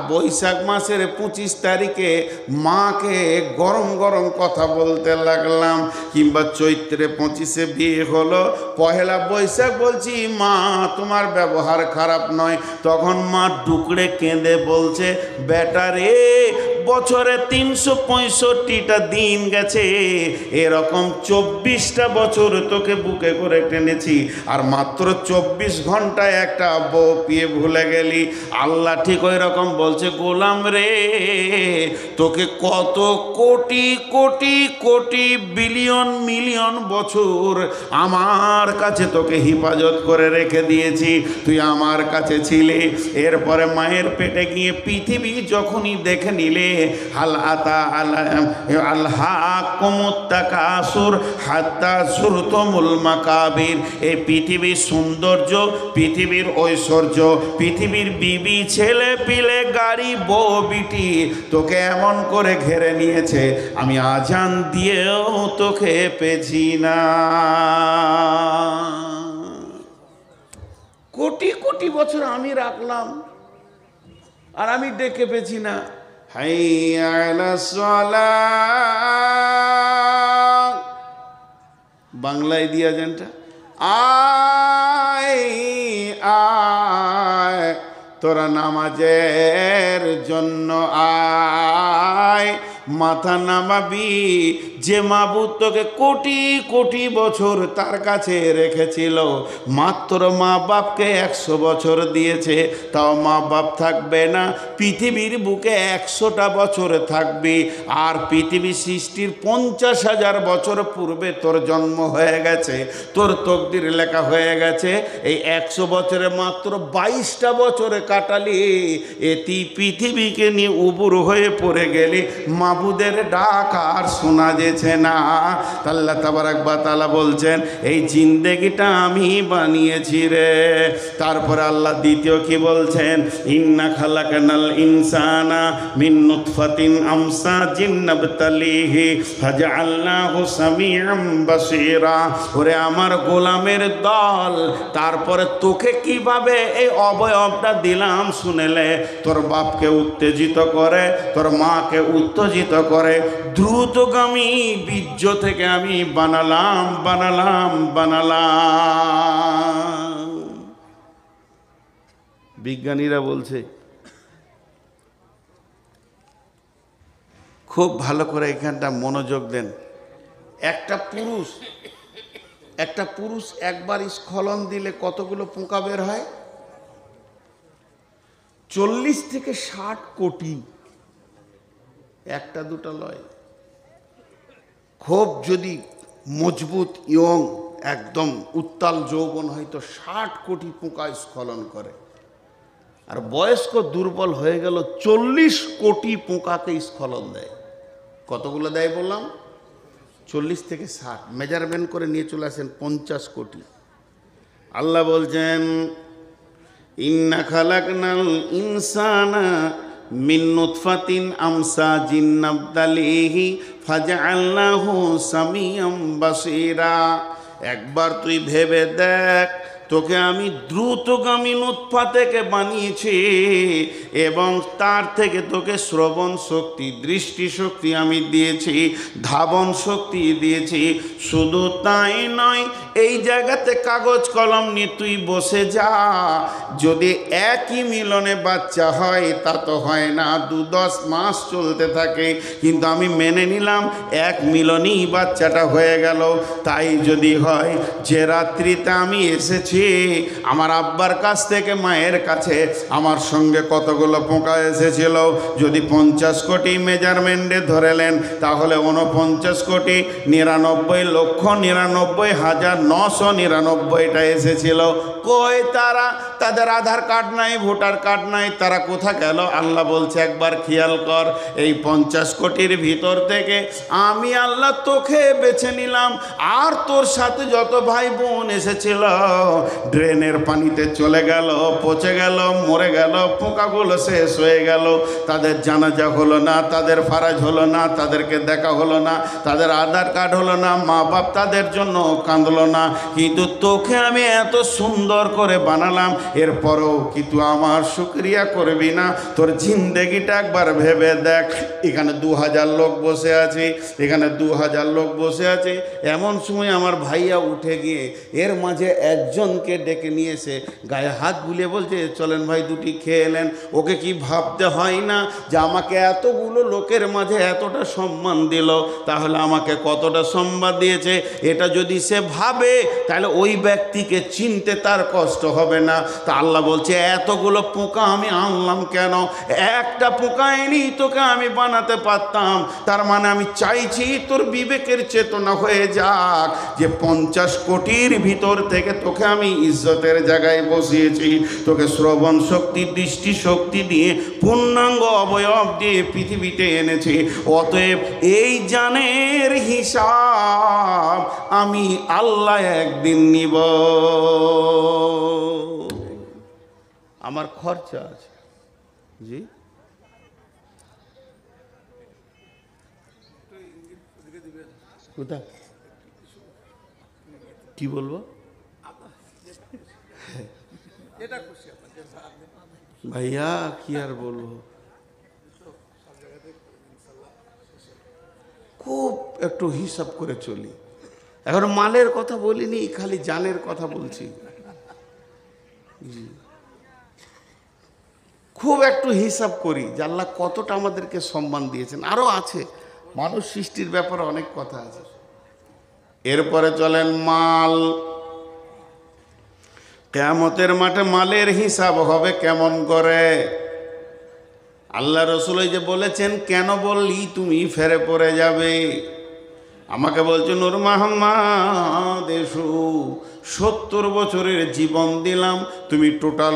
বৈশাখ মাসের 25 তারিখে মাকে গরম গরম কথা বলতে লাগলাম। কিংবা চৈত্রে 25-এ বিয়ে হলো, পহেলা বৈশাখ বলছি মা তোমার ব্যবহার খারাপ নয়। তখন মা ডুকরে কেঁদে বলছে, বেটা রে, বছরে 365টা দিন গেছে, এরকম 24টা বছর তোকে বুকে করে টেনেছি, আর মাত্র 24 ঘন্টায় একটা বউ পেয়ে ভুলে গেলি। আল্লাহ ঠিক ওই রকম বলছে, গোলাম রে, তোকে কত কোটি কোটি কোটি বিলিয়ন মিলিয়ন বছর আমার কাছে তোকে হেফাজত করে রেখে দিয়েছি, তুই আমার কাছে ছিলে। এরপরে মায়ের পেটে গিয়ে পৃথিবী যখনই দেখে নিলে, হাল আতা আলহাকুমুত তাকাসুর হাত্তা যুরতুমুল মাকাবির, এই পৃথিবীর সৌন্দর্য, পৃথিবীর ঐশ্বর্য, পৃথিবীর বিবি ছেলে পিলে গাড়ি বউ বিটি তোকে এমন করে ঘেরে নিয়েছে, আমি আজান দিয়েও তোকে পেছি না। কোটি কোটি বছর আমি রাখলাম, আর আমি ডেকে পেছি না। হাইয়া আলাস সালাহ, বাংলায় দিয়া যেনটা, আয় আয় তোরা নামাজের জন্য আয়, মাথা নামাবি। যে মাবুদ তোকে কোটি কোটি বছর তার কাছে রেখেছিল, মাত্র মা বাপকে 100 বছর দিয়েছে, তাও মা বাপ থাকবে না, পৃথিবীর বুকে 100টা বছর থাকবি। আর পৃথিবী সৃষ্টির 50,000 বছর পূর্বে তোর জন্ম হয়ে গেছে, তোর তকদির লেখা হয়ে গেছে। এই 100 বছরে মাত্র 22টা বছরে কাটালি, এটি পৃথিবীকে নিয়ে উবুর হয়ে পড়ে গেলি। মা মাবুদের ডাক আর শোনা যেছে না। আল্লাহ তাবারাক ওয়া তাআলা বলছেন এই জিন্দেগিটা আমি বানিয়েছি রে। তারপরে আল্লাহ দ্বিতীয় কি বলছেন, ইন্না খালাকনাল ইনসানা মিন নুতফাতিন আমসাজিন নাবতালিহি ফাজআলনাহু সামিআম বাসীরা। ওরে আমার গোলামের দল, তারপরে তোকে কিভাবে এই অবয়বটা দিলাম শুনেলে? তোর বাপকে উত্তেজিত করে, তোর মাকে উত্তেজিত করে, দ্রুতগামী বীর্য থেকে আমি বানালাম। বিজ্ঞানীরা বলছে, খুব ভালো করে এখানটা মনোযোগ দেন। একটা পুরুষ একবার স্খলন দিলে কতগুলো পোকা বের হয়? 40 থেকে 60 কোটি, একটা দুটা লয়। খুব যদি মজবুত ইয়ং একদম উত্তাল যৌবন হয়তো 60 কোটি পোকা স্খলন করে। আর বয়স্ক দুর্বল হয়ে গেল 40 কোটি পোকাকে স্খলন দেয়। কতগুলো দেয় বললাম? 40 থেকে 60। মেজারমেন্ট করে নিয়ে চলে আসেন 50 কোটি। আল্লাহ বলছেন ইন্না খালাকনাল ইনসানা মিন নুতফাতিন আমসাজিন নাবতালিহি ফাজআলনাহু সামিআম বাসীরা। একবার তুই ভেবে দেখ, তোকে আমি দ্রুতগামী নুতফা থেকে বানিয়েছি এবং তার থেকে তোকে শ্রবণ শক্তি, দৃষ্টি শক্তি আমি দিয়েছি, ধাবন শক্তি দিয়েছি। শুধু তাই নয়, এই জায়গাতে কাগজ কলম নিয়ে তুই বসে যা। যদি একই মিলনে বাচ্চা হয় তা তো হয় না, 2-10 মাস চলতে থাকে, কিন্তু আমি মেনে নিলাম এক মিলনেই বাচ্চাটা হয়ে গেল। তাই যদি হয় যে রাত্রিতে আমি এসেছি আমার আব্বার কাছ থেকে মায়ের কাছে, আমার সঙ্গে কতগুলো পোকা এসেছিল? যদি 50 কোটি মেজারমেন্টে ধরেলেন তাহলে 49,99,99,999টা এসেছিল। কই তারা? তাদের আধার কার্ড নাই, ভোটার কার্ড নাই, তারা কোথা গেল? আল্লাহ বলছে একবার খেয়াল কর, এই 50 কোটির ভিতর থেকে আমি আল্লাহ তোকে বেছে নিলাম, আর তোর সাথে যত ভাই বোন এসেছিল ড্রেনের পানিতে চলে গেল, পচে গেল, মরে গেল, পোকাগুলো শেষ হয়ে গেল। তাদের জানাজা হলো না, তাদের ফারাজ হলো না, তাদেরকে দেখা হলো না, তাদের আধার কার্ড হলো না, মা বাপ তাদের জন্য কাঁদলো না। কিন্তু তোকে আমি এত সুন্দর করে বানালাম, এরপরও কিন্তু আমার শুকরিয়া করবি না। তোর জিন্দেগিটা একবার ভেবে দেখ। এখানে 2000 লোক বসে আছে, এখানে 2000 লোক বসে আছে। এমন সময় আমার ভাইয়া উঠে গিয়ে এর মাঝে একজনকে ডেকে নিয়ে এসে গায়ে হাত বুলিয়ে বলছে চলেন ভাই দুটি খেয়ে এলেন। ওকে কি ভাবতে হয় না যে আমাকে এতগুলো লোকের মাঝে এতটা সম্মান দিল, তাহলে আমাকে কতটা সম্মান দিয়েছে? এটা যদি সে ভাবে তাহলে ওই ব্যক্তিকে চিনতে তার কষ্ট হবে না। তা আল্লাহ বলছে এতগুলো পোকা আমি আনলাম কেন? একটা পোকা এনেই তোকে আমি বানাতে পারতাম। তার মানে আমি চাইছি তোর বিবেকের চেতনা হয়ে যাক যে 50 কোটির ভিতর থেকে তোকে আমি ইজ্জতের জায়গায় বসিয়েছি, তোকে শ্রবণ শক্তি, দৃষ্টি শক্তি দিয়ে পূর্ণাঙ্গ অবয়ব দিয়ে পৃথিবীতে এনেছি। অতএব এই জানের হিসাব আমি আল্লাহ একদিন নিব। আমার খরচা আছে। জি, কোথায় কি বলবো ভাইয়া, কি আর বলবো, খুব একটু হিসাব করে চলি। এখন মালের কথা বলিনি, খালি জানের কথা বলছি। খুব একটু হিসাব করি যে আল্লাহ কতটা আমাদেরকে সম্মান দিয়েছেন। আরো আছে, মানুষ সৃষ্টির ব্যাপারে অনেক কথা আছে। এরপরে চলেন মাল। কিয়ামতের মাঠে মালের হিসাব হবে কেমন করে? আল্লাহ রসুল যে বলেছেন, কেন বললি তুমি ফেরে পড়ে যাবে? আমাকে বলছে নূর মোহাম্মদ এসো, 70 বছরের জীবন দিলাম, তুমি টোটাল